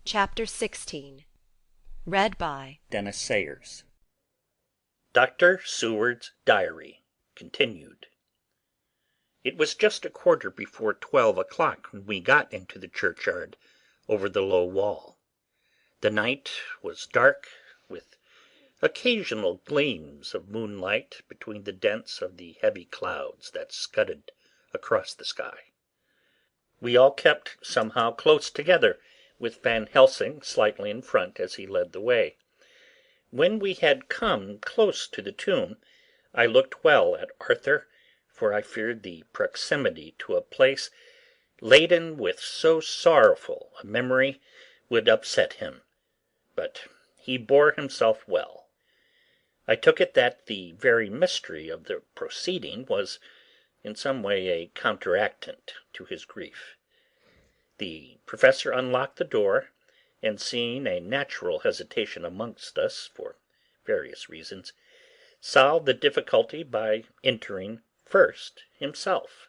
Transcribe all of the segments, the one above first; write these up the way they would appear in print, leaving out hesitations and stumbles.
Chapter 16. Read by Dennis Sayers. Dr. Seward's Diary continued. It was just a quarter before 12 o'clock when we got into the churchyard over the low wall. The night was dark, with occasional gleams of moonlight between the dents of the heavy clouds that scudded across the sky. We all kept somehow close together, with Van Helsing slightly in front as he led the way. When we had come close to the tomb, I looked well at Arthur, for I feared the proximity to a place laden with so sorrowful a memory would upset him, but he bore himself well. I took it that the very mystery of the proceeding was in some way a counteractant to his grief. The professor unlocked the door, and seeing a natural hesitation amongst us for various reasons, solved the difficulty by entering first himself.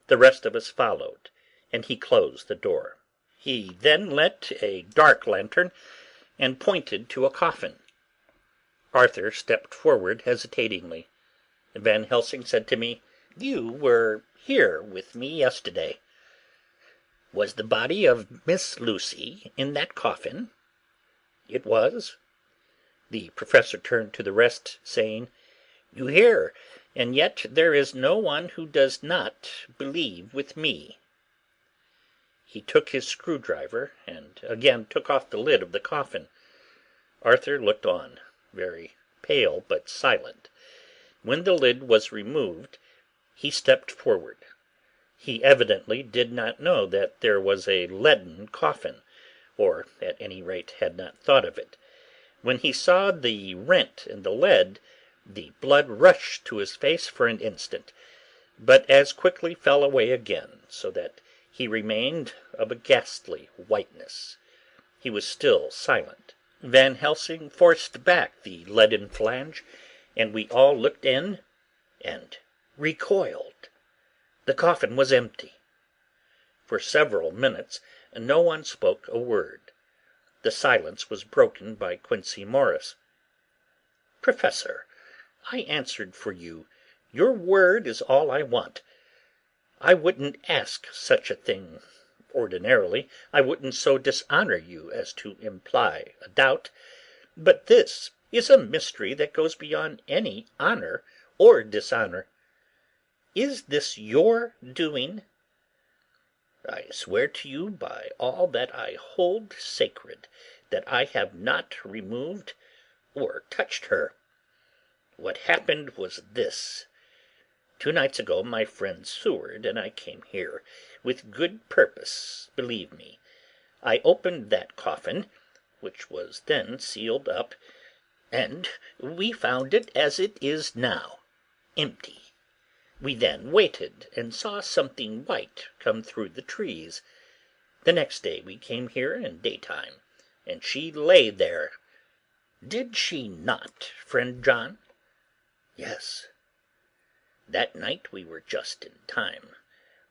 The rest of us followed, and he closed the door. He then lit a dark lantern and pointed to a coffin. Arthur stepped forward hesitatingly. Van Helsing said to me, "You were here with me yesterday. Was the body of Miss Lucy in that coffin?" "It was." The professor turned to the rest, saying, "You hear, and yet there is no one who does not believe with me." He took his screwdriver and again took off the lid of the coffin. Arthur looked on, very pale but silent. When the lid was removed, he stepped forward. He evidently did not know that there was a leaden coffin, or at any rate had not thought of it. When he saw the rent in the lead, the blood rushed to his face for an instant, but as quickly fell away again, so that he remained of a ghastly whiteness. He was still silent. Van Helsing forced back the leaden flange, and we all looked in and recoiled. The coffin was empty. For several minutes no one spoke a word. The silence was broken by Quincey Morris. "Professor, I answered for you. Your word is all I want. I wouldn't ask such a thing ordinarily. I wouldn't so dishonor you as to imply a doubt. But this is a mystery that goes beyond any honor or dishonor. Is this your doing?" "I swear to you by all that I hold sacred that I have not removed or touched her. What happened was this. 2 nights ago my friend Seward and I came here, with good purpose, believe me. I opened that coffin, which was then sealed up, and we found it as it is now, empty. We then waited and saw something white come through the trees. The next day we came here in daytime, and she lay there. Did she not, friend John?" "Yes." "That night we were just in time.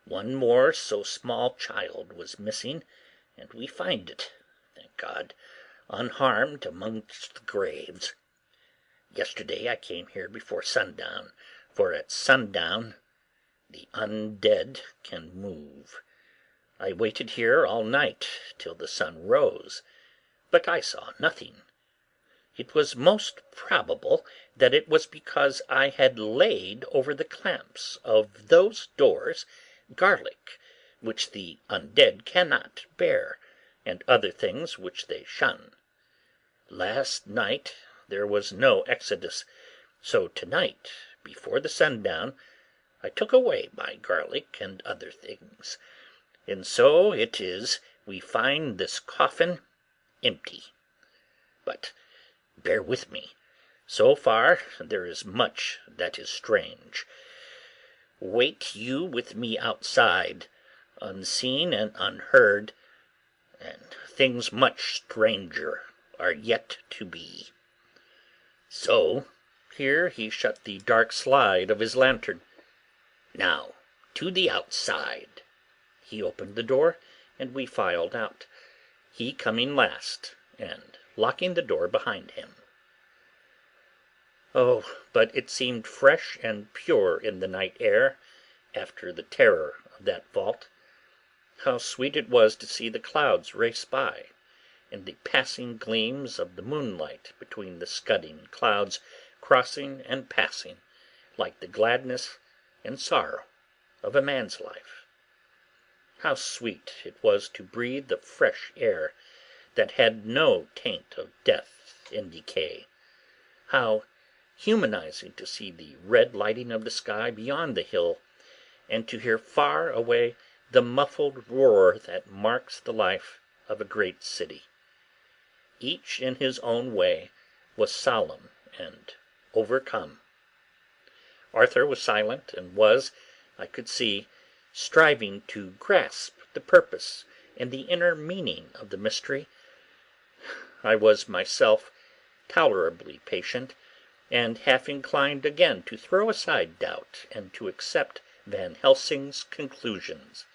One more so small child was missing, and we find it, thank God, unharmed amongst the graves. Yesterday I came here before sundown, for at sundown the undead can move. I waited here all night till the sun rose, but I saw nothing. It was most probable that it was because I had laid over the clamps of those doors garlic, which the undead cannot bear, and other things which they shun. Last night there was no exodus, so tonight, before the sundown, I took away my garlic and other things, and so it is we find this coffin empty. But bear with me. So far there is much that is strange. Wait you with me outside, unseen and unheard, and things much stranger are yet to be." So here he shut the dark slide of his lantern. "Now to the outside." He opened the door, and we filed out. he coming last and locking the door behind him. Oh, but it seemed fresh and pure in the night air, after the terror of that vault. How sweet it was to see the clouds race by, and the passing gleams of the moonlight between the scudding clouds crossing and passing, like the gladness and sorrow of a man's life. How sweet it was to breathe the fresh air that had no taint of death and decay. How humanizing to see the red lighting of the sky beyond the hill, and to hear far away the muffled roar that marks the life of a great city. Each in his own way was solemn and overcome. Arthur was silent, and was, I could see, striving to grasp the purpose and the inner meaning of the mystery. I was myself tolerably patient, and half inclined again to throw aside doubt and to accept Van Helsing's conclusions.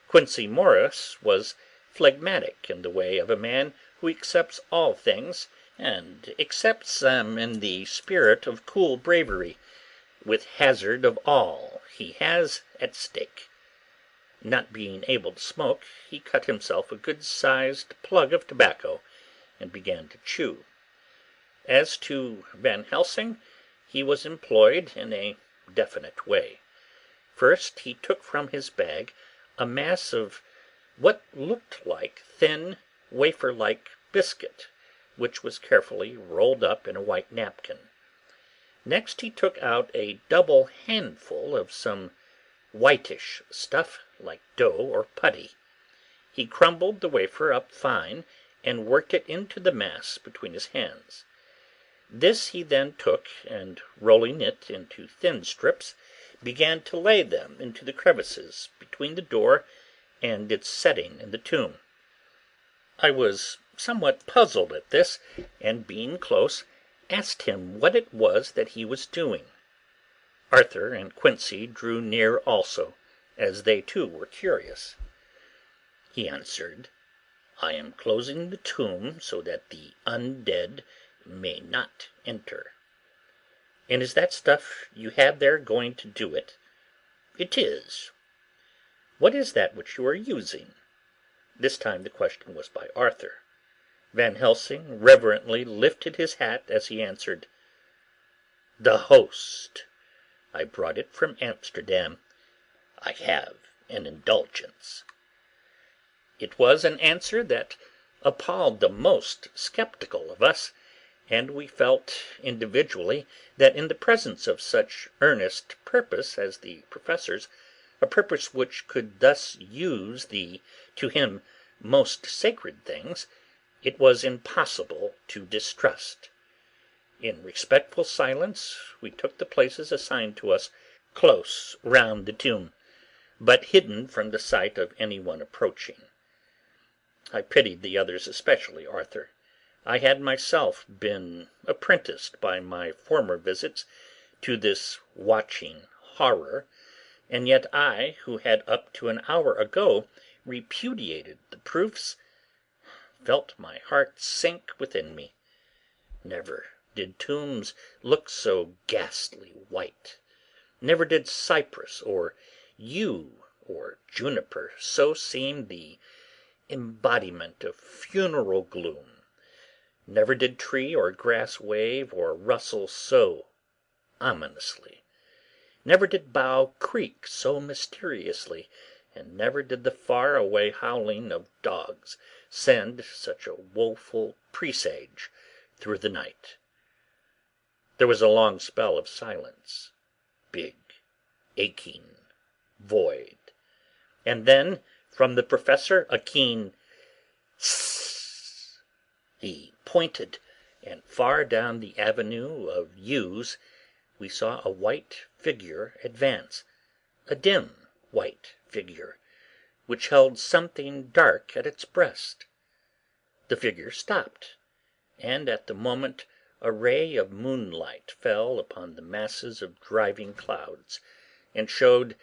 Quincey Morris was phlegmatic in the way of a man who accepts all things, and accepts them in the spirit of cool bravery, with hazard of all he has at stake. Not being able to smoke, he cut himself a good-sized plug of tobacco, and began to chew. As to Van Helsing, he was employed in a definite way. First he took from his bag a mass of what looked like thin, wafer-like biscuit, which was carefully rolled up in a white napkin. Next he took out a double handful of some whitish stuff like dough or putty. He crumbled the wafer up fine and worked it into the mass between his hands. This he then took, and rolling it into thin strips, began to lay them into the crevices between the door and its setting in the tomb. I was somewhat puzzled at this, and being close, asked him what it was that he was doing. Arthur and Quincey drew near also, as they too were curious. He answered, "I am closing the tomb so that the undead may not enter." "And is that stuff you have there going to do it?" "It is." "What is that which you are using?" This time the question was by Arthur. Van Helsing reverently lifted his hat as he answered, "The host. I brought it from Amsterdam. I have an indulgence." It was an answer that appalled the most sceptical of us, and we felt individually that in the presence of such earnest purpose as the Professor's, a purpose which could thus use the, to him, most sacred things, it was impossible to distrust. In respectful silence we took the places assigned to us close round the tomb, but hidden from the sight of any one approaching. I pitied the others, especially Arthur. I had myself been apprenticed by my former visits to this watching horror, and yet I, who had up to an hour ago repudiated the proofs, felt my heart sink within me. Never did tombs look so ghastly white. Never did cypress or yew or juniper so seem the embodiment of funeral gloom. Never did tree or grass wave or rustle so ominously. Never did bough creak so mysteriously, and never did the far-away howling of dogs send such a woeful presage through the night. There was a long spell of silence, big, aching, void, and then from the Professor a keen "Sss." He pointed, and far down the avenue of yews we saw a white figure advance, a dim white figure, which held something dark at its breast. The figure stopped, and at the moment a ray of moonlight fell upon the masses of driving clouds, and showed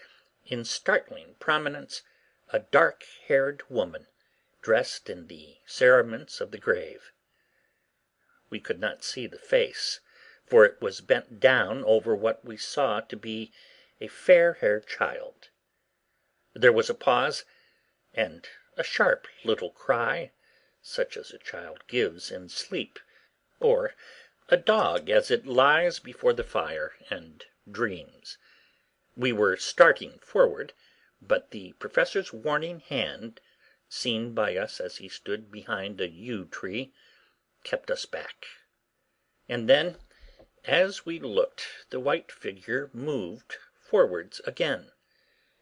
in startling prominence a dark-haired woman, dressed in the cerements of the grave. We could not see the face, for it was bent down over what we saw to be a fair-haired child. There was a pause, and a sharp little cry, such as a child gives in sleep, or a dog as it lies before the fire and dreams. We were starting forward, but the Professor's warning hand, seen by us as he stood behind a yew tree, kept us back. And then, as we looked, the white figure moved forwards again.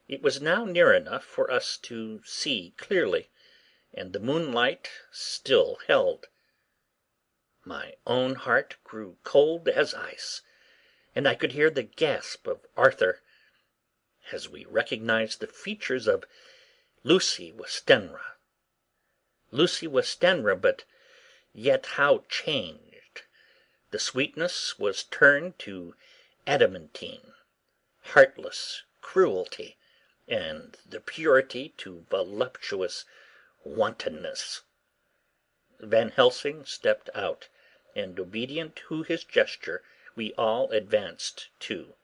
It was now near enough for us to see clearly, and the moonlight still held. My own heart grew cold as ice, and I could hear the gasp of Arthur as we recognized the features of Lucy Westenra. Lucy Westenra, but yet how changed! The sweetness was turned to adamantine, heartless cruelty, and the purity to voluptuous wantonness. Van Helsing stepped out, and obedient to his gesture, we all advanced too.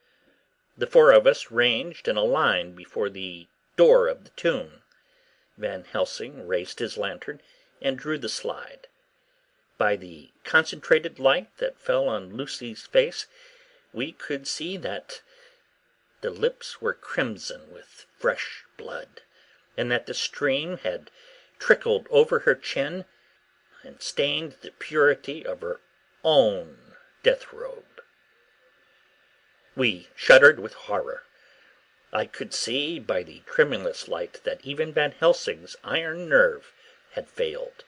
The four of us ranged in a line before the door of the tomb. Van Helsing raised his lantern and drew the slide. By the concentrated light that fell on Lucy's face, we could see that the lips were crimson with fresh blood, and that the stream had trickled over her chin and stained the purity of her own death-robe. We shuddered with horror. I could see by the tremulous light that even Van Helsing's iron nerve had failed.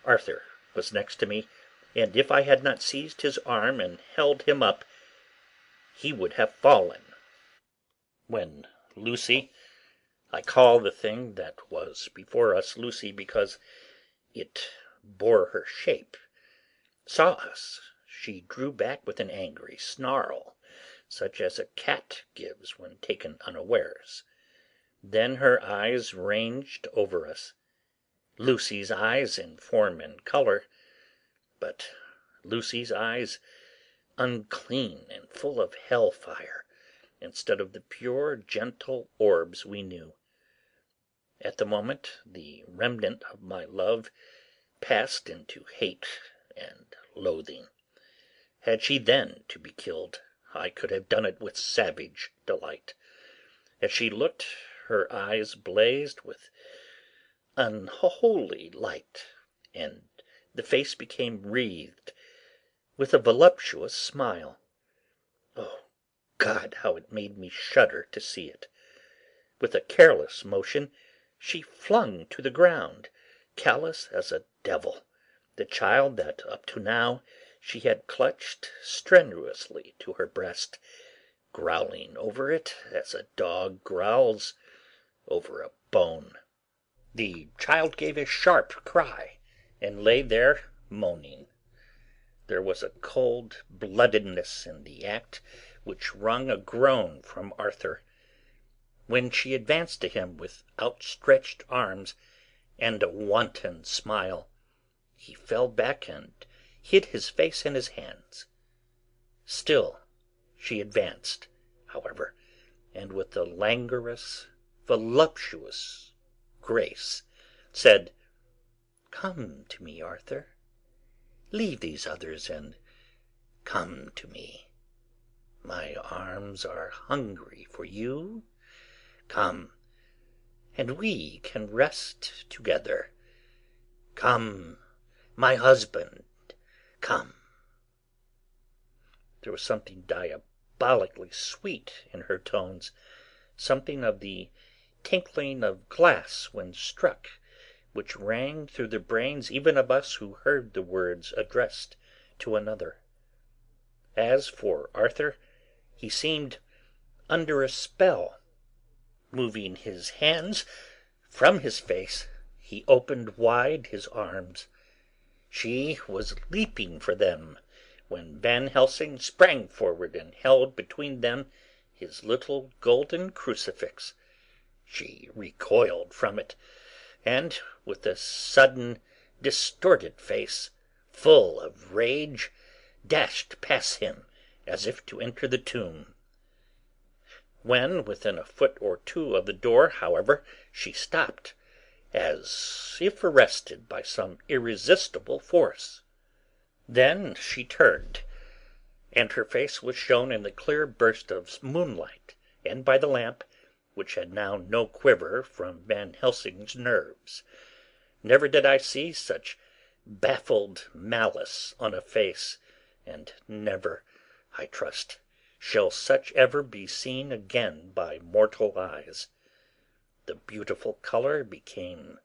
Arthur was next to me, and if I had not seized his arm and held him up, he would have fallen. When Lucy, I call the thing that was before us Lucy because it bore her shape, saw us, she drew back with an angry snarl, such as a cat gives when taken unawares. Then her eyes ranged over us. Lucy's eyes in form and colour, but Lucy's eyes unclean and full of hell-fire, instead of the pure, gentle orbs we knew. At the moment, the remnant of my love passed into hate and loathing. Had she then to be killed, I could have done it with savage delight. As she looked, her eyes blazed with unholy light, and the face became wreathed with a voluptuous smile. Oh, God, how it made me shudder to see it! With a careless motion, she flung to the ground, callous as a devil, the child that up to now she had clutched strenuously to her breast, growling over it as a dog growls over a bone. The child gave a sharp cry and lay there moaning. There was a cold bloodedness in the act which wrung a groan from Arthur. When she advanced to him with outstretched arms and a wanton smile, he fell back and hid his face in his hands. Still she advanced, however, and with a languorous, voluptuous grace said, "Come to me, Arthur. Leave these others and come to me. My arms are hungry for you. Come, and we can rest together. Come, my husband, come." There was something diabolically sweet in her tones, something of the tinkling of glass when struck, which rang through the brains even of us who heard the words addressed to another. As for Arthur, he seemed under a spell. Moving his hands from his face, he opened wide his arms. She was leaping for them when Van Helsing sprang forward and held between them his little golden crucifix. She recoiled from it, and with a sudden distorted face, full of rage, dashed past him as if to enter the tomb. When within a foot or two of the door, however, she stopped, as if arrested by some irresistible force. Then she turned, and her face was shown in the clear burst of moonlight, and by the lamp, which had now no quiver from Van Helsing's nerves. Never did I see such baffled malice on a face, and never, I trust, shall such ever be seen again by mortal eyes. The beautiful colour became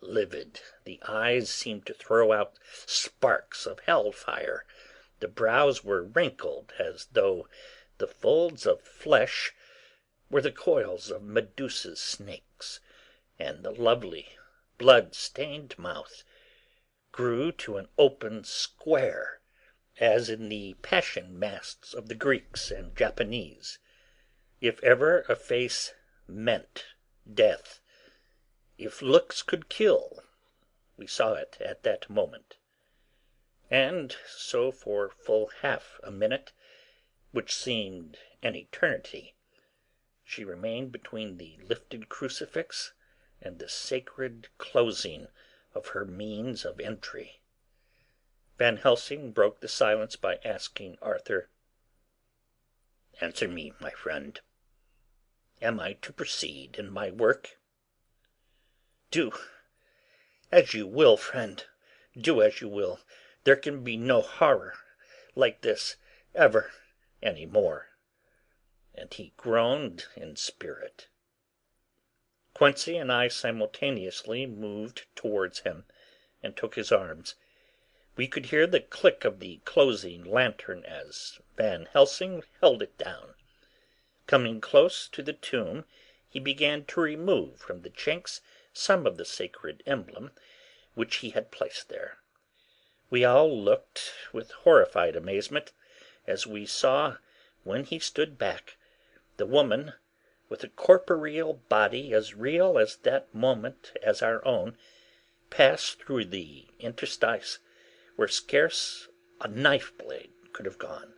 livid, the eyes seemed to throw out sparks of hell-fire, the brows were wrinkled as though the folds of flesh were the coils of Medusa's snakes, and the lovely blood-stained mouth grew to an open square, as in the passion masks of the Greeks and Japanese. If ever a face meant death, if looks could kill, we saw it at that moment. And so for full half a minute, which seemed an eternity, she remained between the lifted crucifix and the sacred closing of her means of entry. Van Helsing broke the silence by asking Arthur, "Answer me, my friend. Am I to proceed in my work?" "Do as you will, friend, do as you will. There can be no horror like this ever any more." And he groaned in spirit. Quincey and I simultaneously moved towards him and took his arms. We could hear the click of the closing lantern as Van Helsing held it down. Coming close to the tomb, he began to remove from the chinks some of the sacred emblem which he had placed there. We all looked with horrified amazement as we saw, when he stood back, the woman, with a corporeal body as real at that moment as our own, pass through the interstice where scarce a knife-blade could have gone.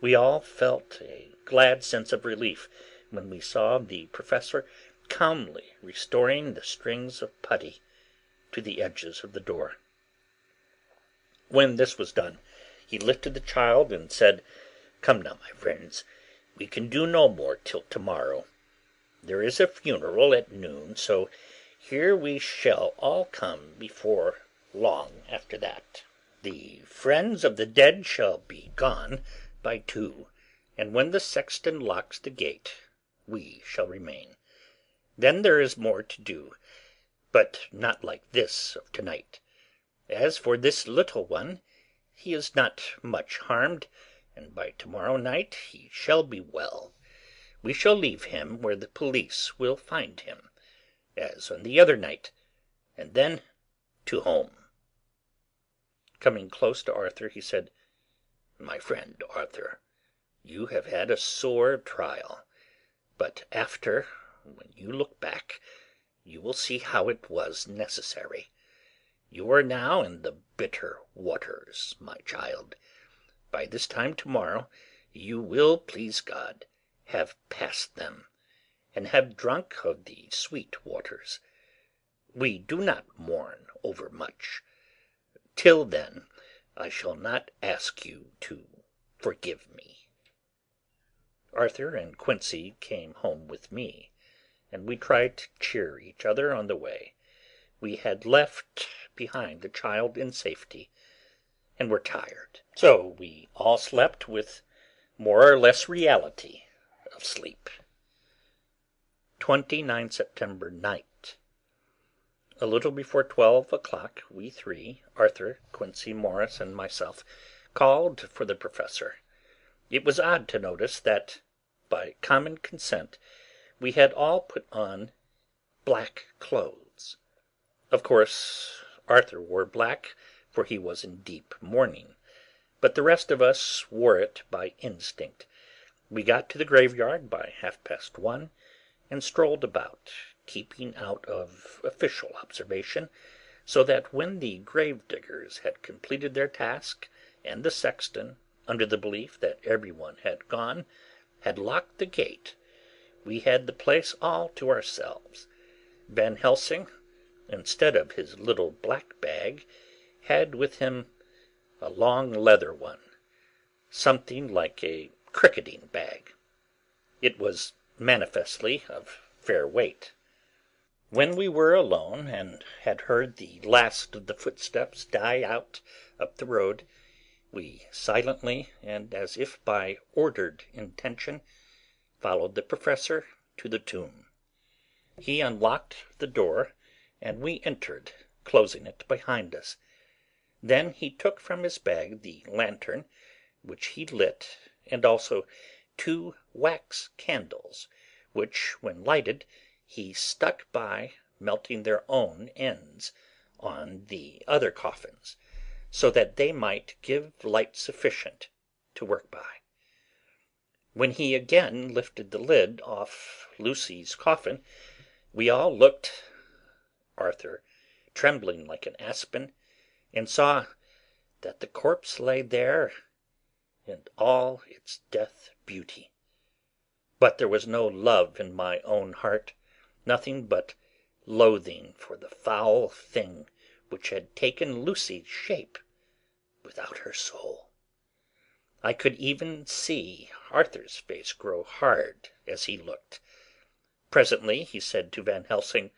We all felt a glad sense of relief when we saw the professor calmly restoring the strings of putty to the edges of the door. When this was done, he lifted the child and said, "Come now, my friends, we can do no more till tomorrow. There is a funeral at noon, so here we shall all come before long after that. The friends of the dead shall be gone by 2, and when the sexton locks the gate, we shall remain. Then there is more to do, but not like this of tonight. As for this little one, he is not much harmed, and by tomorrow night he shall be well. We shall leave him where the police will find him, as on the other night, and then to home." Coming close to Arthur, he said, "My friend Arthur, you have had a sore trial, but after, when you look back, you will see how it was necessary. You are now in the bitter waters, my child. By this time tomorrow you will, please God, have passed them, and have drunk of the sweet waters. We do not mourn overmuch. Till then I shall not ask you to forgive me." Arthur and Quincey came home with me, and we tried to cheer each other on the way. We had left behind the child in safety, and were tired, so we all slept with more or less reality of sleep. 29 September night. A little before 12 o'clock, we three, Arthur, Quincey Morris, and myself, called for the professor. It was odd to notice that, by common consent, we had all put on black clothes. Of course, Arthur wore black, for he was in deep mourning, but the rest of us wore it by instinct. We got to the graveyard by 1:30, and strolled about, keeping out of official observation, so that when the grave-diggers had completed their task, and the sexton, under the belief that everyone had gone, had locked the gate, we had the place all to ourselves. Van Helsing, instead of his little black bag, had with him a long leather one, something like a cricketing bag. It was manifestly of fair weight. When we were alone, and had heard the last of the footsteps die out up the road, we silently, and as if by ordered intention, followed the Professor to the tomb. He unlocked the door, and we entered, closing it behind us. Then he took from his bag the lantern, which he lit, and also 2 wax candles, which, when lighted, he stuck by, melting their own ends on the other coffins, so that they might give light sufficient to work by. When he again lifted the lid off Lucy's coffin, we all looked, Arthur trembling like an aspen, and saw that the corpse lay there in all its death beauty. But there was no love in my own heart, nothing but loathing for the foul thing which had taken Lucy's shape without her soul. I could even see Arthur's face grow hard as he looked. Presently he said to Van Helsing,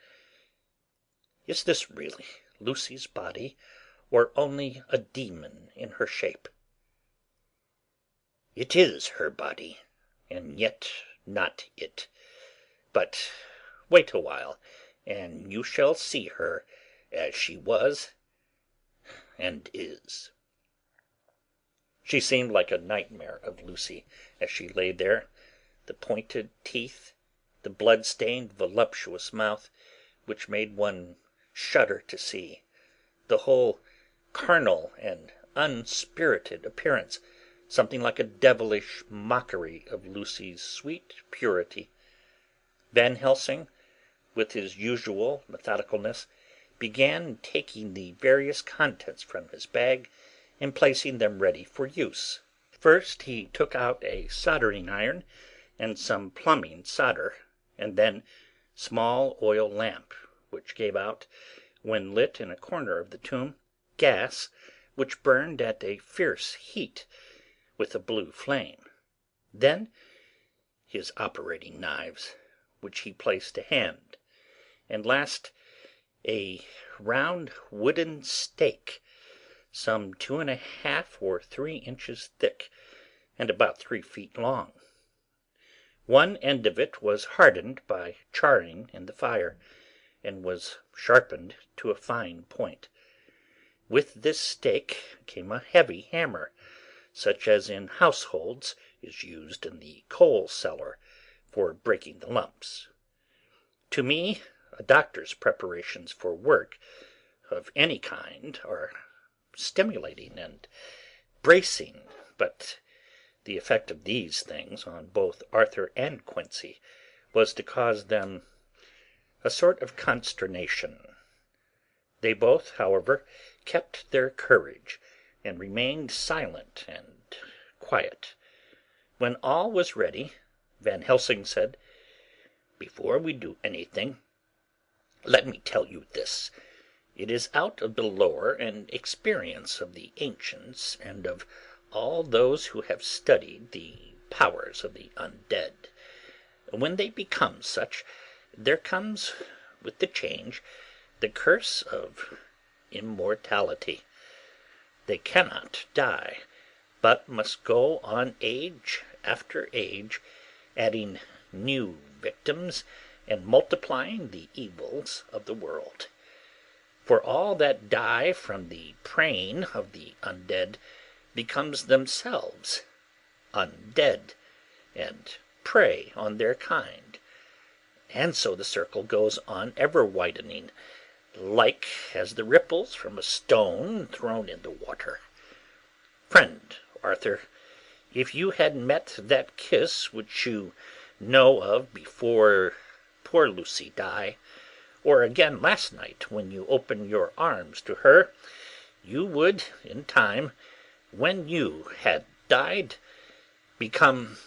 "Is this really Lucy's body, or only a demon in her shape?" "It is her body, and yet not it. But wait a while, and you shall see her as she was and is." She seemed like a nightmare of Lucy as she lay there, the pointed teeth, the blood-stained voluptuous mouth, which made one shudder to see, the whole carnal and unspirited appearance, something like a devilish mockery of Lucy's sweet purity. Van Helsing, with his usual methodicalness, began taking the various contents from his bag and placing them ready for use. First he took out a soldering iron and some plumbing solder, and then small oil lamp, which gave out, when lit in a corner of the tomb, gas which burned at a fierce heat with a blue flame. Then his operating knives, which he placed to hand, and last a round wooden stake, some 2½ or 3 inches thick, and about 3 feet long. One end of it was hardened by charring in the fire, and was sharpened to a fine point. With this stake came a heavy hammer, such as in households is used in the coal cellar for breaking the lumps. To me, a doctor's preparations for work of any kind are stimulating and bracing, but the effect of these things on both Arthur and Quincey was to cause them a sort of consternation. They both, however, kept their courage, and remained silent and quiet. When all was ready, Van Helsing said, "Before we do anything, let me tell you this. It is out of the lore and experience of the ancients, and of all those who have studied the powers of the undead. When they become such, there comes with the change the curse of immortality. They cannot die, but must go on age after age, adding new victims and multiplying the evils of the world. For all that die from the preying of the undead becomes themselves undead, and prey on their kind, and so the circle goes on ever widening, like as the ripples from a stone thrown in the water. Friend Arthur, if you had met that kiss which you know of before poor Lucy die, or again last night when you opened your arms to her, you would, in time, when you had died, become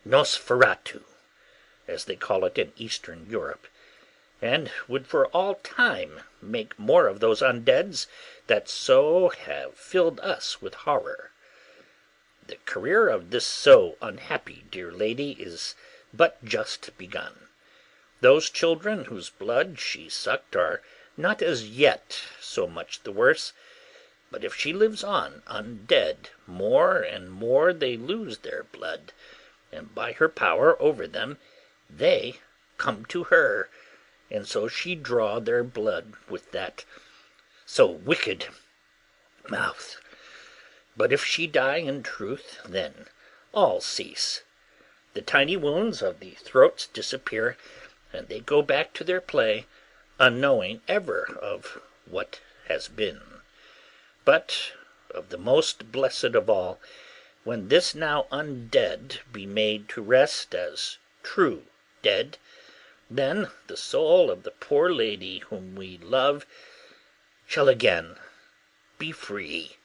Nosferatu, as they call it in Eastern Europe, and would for all time make more of those undeads that so have filled us with horror. The career of this so unhappy dear lady is but just begun. Those children whose blood she sucked are not as yet so much the worse, but if she lives on undead, more and more they lose their blood, and by her power over them they come to her, and so she draw their blood with that so wicked mouth. But if she die in truth, then all cease. The tiny wounds of the throats disappear, and they go back to their play, unknowing ever of what has been. But of the most blessed of all, when this now undead be made to rest as true dead, then the soul of the poor lady whom we love shall again be free.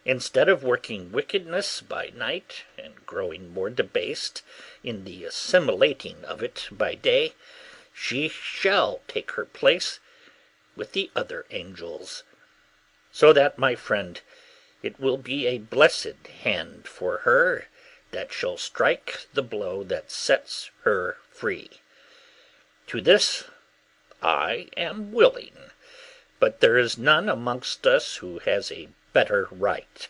Instead of working wickedness by night, and growing more debased in the assimilating of it by day, she shall take her place with the other angels. So that, my friend, it will be a blessed hand for her that shall strike the blow that sets her free. To this I am willing, but there is none amongst us who has a better right.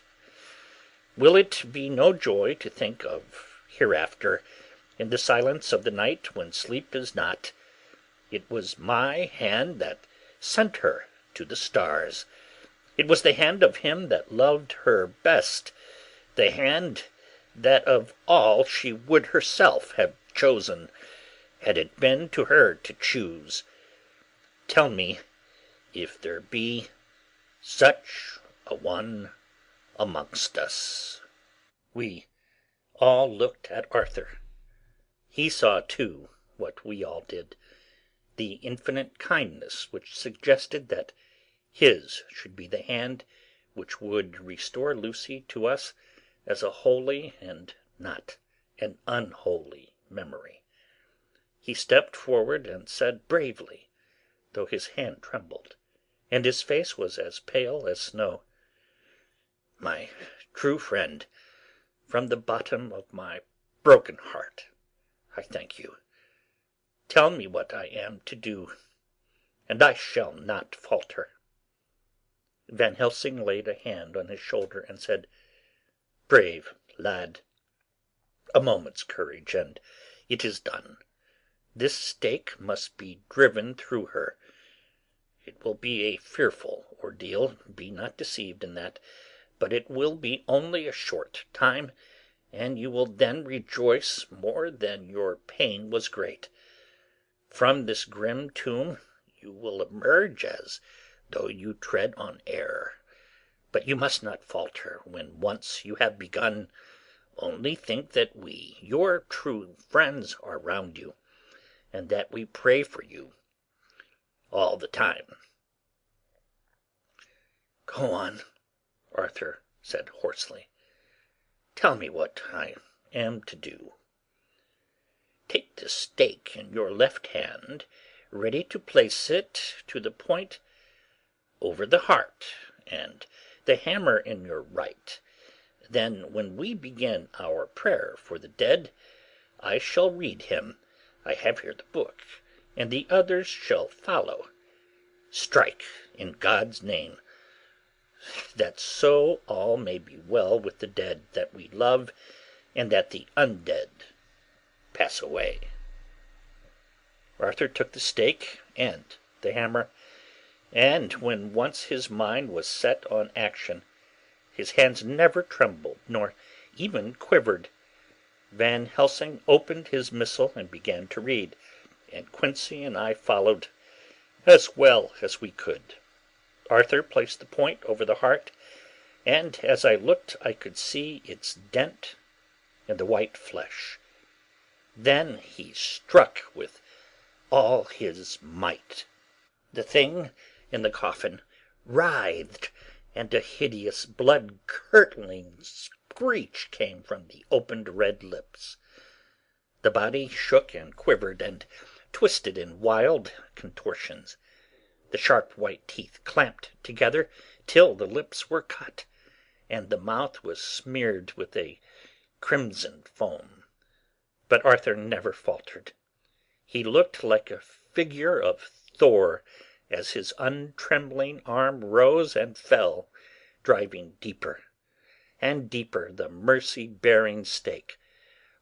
Will it be no joy to think of hereafter, in the silence of the night when sleep is not, it was my hand that sent her to the stars. It was the hand of him that loved her best, the hand that of all she would herself have chosen, had it been to her to choose. Tell me if there be such a one amongst us. We all looked at Arthur. He saw, too, what we all did, the infinite kindness which suggested that his should be the hand which would restore Lucy to us as a holy and not an unholy memory. He stepped forward and said bravely, though his hand trembled, and his face was as pale as snow, "My true friend, from the bottom of my broken heart, I thank you. Tell me what I am to do, and I shall not falter." Van Helsing laid a hand on his shoulder and said, "Brave lad, a moment's courage, and it is done. This stake must be driven through her. It will be a fearful ordeal, be not deceived in that, but it will be only a short time, and you will then rejoice more than your pain was great. From this grim tomb you will emerge as though you tread on air. But you must not falter when once you have begun. Only think that we, your true friends, are round you, and that we pray for you all the time." "Go on," Arthur said hoarsely. "Tell me what I am to do." "Take the stake in your left hand, ready to place it to the point over the heart, and the hammer in your right. Then, when we begin our prayer for the dead, I shall read him, I have here the book, and the others shall follow. Strike in God's name, that so all may be well with the dead that we love, and that the undead pass away." Arthur took the stake and the hammer, and when once his mind was set on action, his hands never trembled nor even quivered. Van Helsing opened his missal and began to read, and Quincey and I followed as well as we could. Arthur placed the point over the heart, and as I looked I could see its dent in the white flesh. Then he struck with all his might. The thing in the coffin writhed, and a hideous blood-curdling screech came from the opened red lips. The body shook and quivered and twisted in wild contortions. The sharp white teeth clamped together till the lips were cut, and the mouth was smeared with a crimson foam. But Arthur never faltered. He looked like a figure of Thor as his untrembling arm rose and fell, driving deeper and deeper the mercy-bearing stake,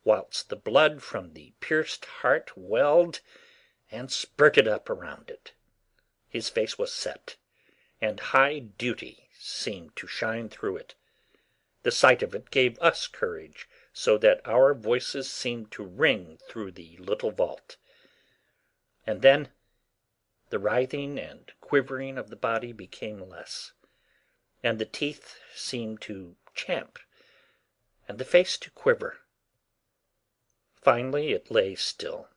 whilst the blood from the pierced heart welled and spurted up around it. His face was set, and high duty seemed to shine through it. The sight of it gave us courage, so that our voices seemed to ring through the little vault. And then the writhing and quivering of the body became less, and the teeth seemed to champ, and the face to quiver. Finally it lay still.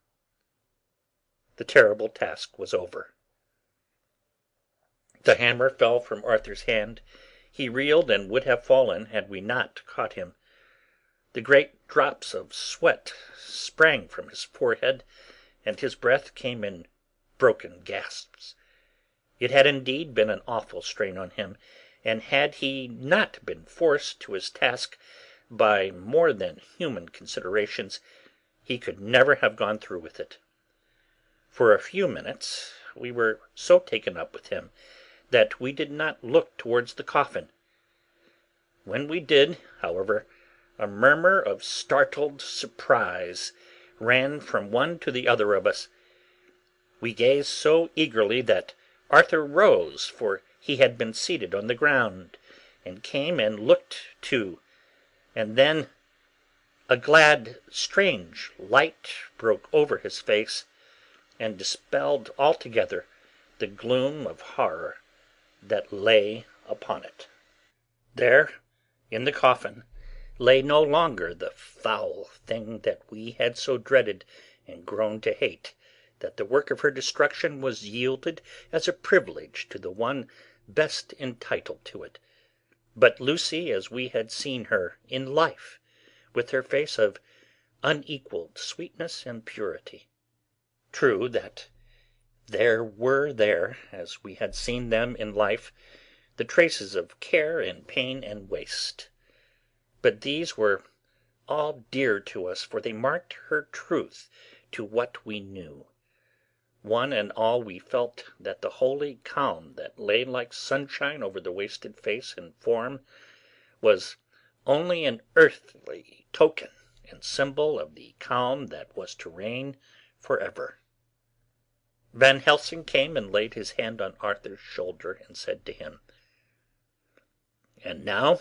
The terrible task was over. The hammer fell from Arthur's hand. He reeled and would have fallen had we not caught him. The great drops of sweat sprang from his forehead, and his breath came in broken gasps. It had indeed been an awful strain on him, and had he not been forced to his task by more than human considerations, he could never have gone through with it. For a few minutes we were so taken up with him that we did not look towards the coffin. When we did, however, a murmur of startled surprise ran from one to the other of us. We gazed so eagerly that Arthur rose, for he had been seated on the ground, and came and looked too, and then a glad, strange light broke over his face, and dispelled altogether the gloom of horror that lay upon it. There, in the coffin, lay no longer the foul thing that we had so dreaded and grown to hate, that the work of her destruction was yielded as a privilege to the one best entitled to it, but Lucy as we had seen her in life, with her face of unequalled sweetness and purity. True that there were there, as we had seen them in life, the traces of care and pain and waste, but these were all dear to us, for they marked her truth to what we knew. One and all we felt that the holy calm that lay like sunshine over the wasted face and form was only an earthly token and symbol of the calm that was to reign for ever. Van Helsing came and laid his hand on Arthur's shoulder and said to him, "And now,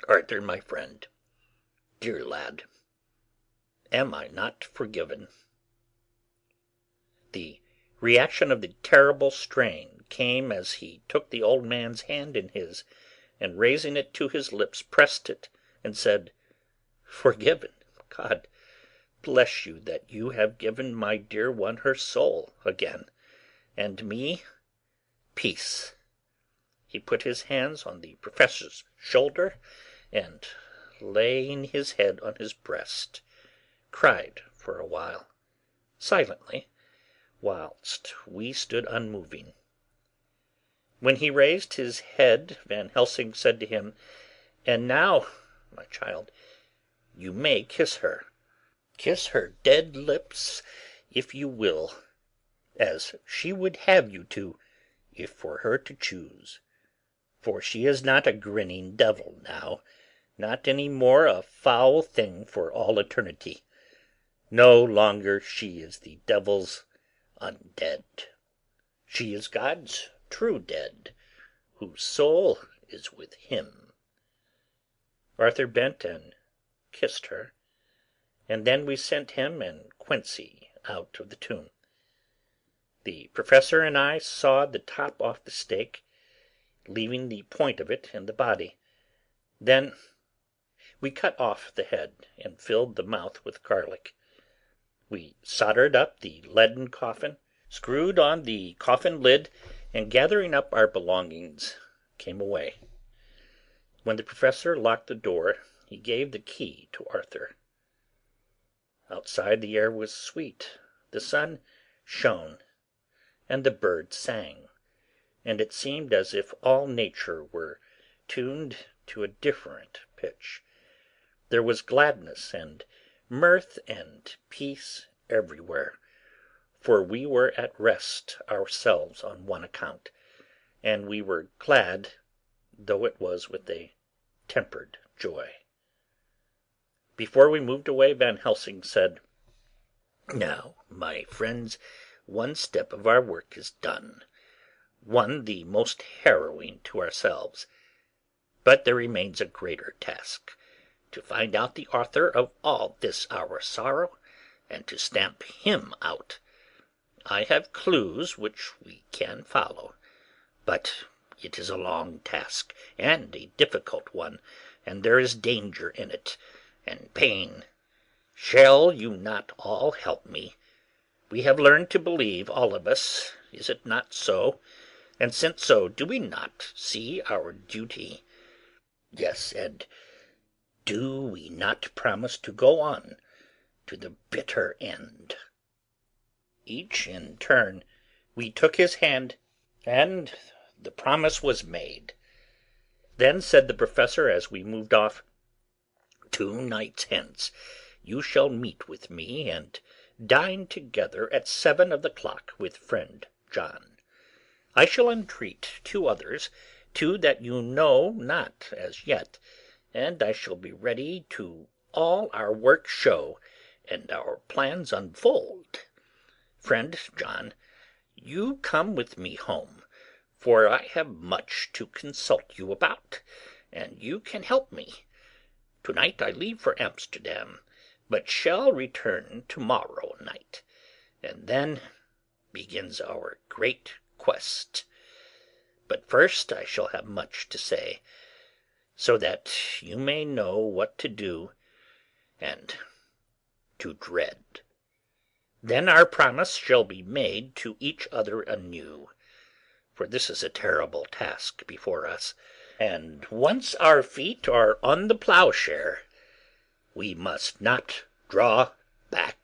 Arthur, my friend, dear lad, am I not forgiven?" The reaction of the terrible strain came as he took the old man's hand in his, and raising it to his lips pressed it, and said, "Forgiven! God bless you that you have given my dear one her soul again, and me peace." He put his hands on the Professor's shoulder, and, laying his head on his breast, cried for a while, silently, whilst we stood unmoving. When he raised his head, Van Helsing said to him, "And now, my child, you may kiss her. Kiss her dead lips if you will, as she would have you to, if for her to choose. For she is not a grinning devil now, not any more a foul thing for all eternity. No longer she is the devil's undead. She is God's true dead, whose soul is with him." Arthur bent and kissed her, and then we sent him and Quincey out of the tomb. The Professor and I sawed the top off the stake, leaving the point of it in the body. Then we cut off the head and filled the mouth with garlic. We soldered up the leaden coffin, screwed on the coffin lid, and gathering up our belongings, came away. When the Professor locked the door, he gave the key to Arthur. Outside the air was sweet, the sun shone, and the birds sang, and it seemed as if all nature were tuned to a different pitch. There was gladness and mirth and peace everywhere, for we were at rest ourselves on one account, and we were glad, though it was with a tempered joy. Before we moved away, Van Helsing said, "Now, my friends, one step of our work is done, one the most harrowing to ourselves. But there remains a greater task, to find out the author of all this our sorrow, and to stamp him out. I have clues which we can follow, but it is a long task, and a difficult one, and there is danger in it, and pain. Shall you not all help me? We have learned to believe, all of us, is it not so? And since so, do we not see our duty? Yes, and do we not promise to go on to the bitter end?" Each in turn we took his hand, and the promise was made. Then said the Professor as we moved off, "2 nights hence you shall meet with me and dine together at 7 of the clock with friend John. I shall entreat 2 others, 2 that you know not as yet, and I shall be ready to all our work show and our plans unfold. Friend John, you come with me home, for I have much to consult you about, and you can help me. To-night I leave for Amsterdam, but shall return to-morrow night, and then begins our great quest. But first I shall have much to say, so that you may know what to do and to dread. Then our promise shall be made to each other anew, for this is a terrible task before us, and once our feet are on the ploughshare, we must not draw back."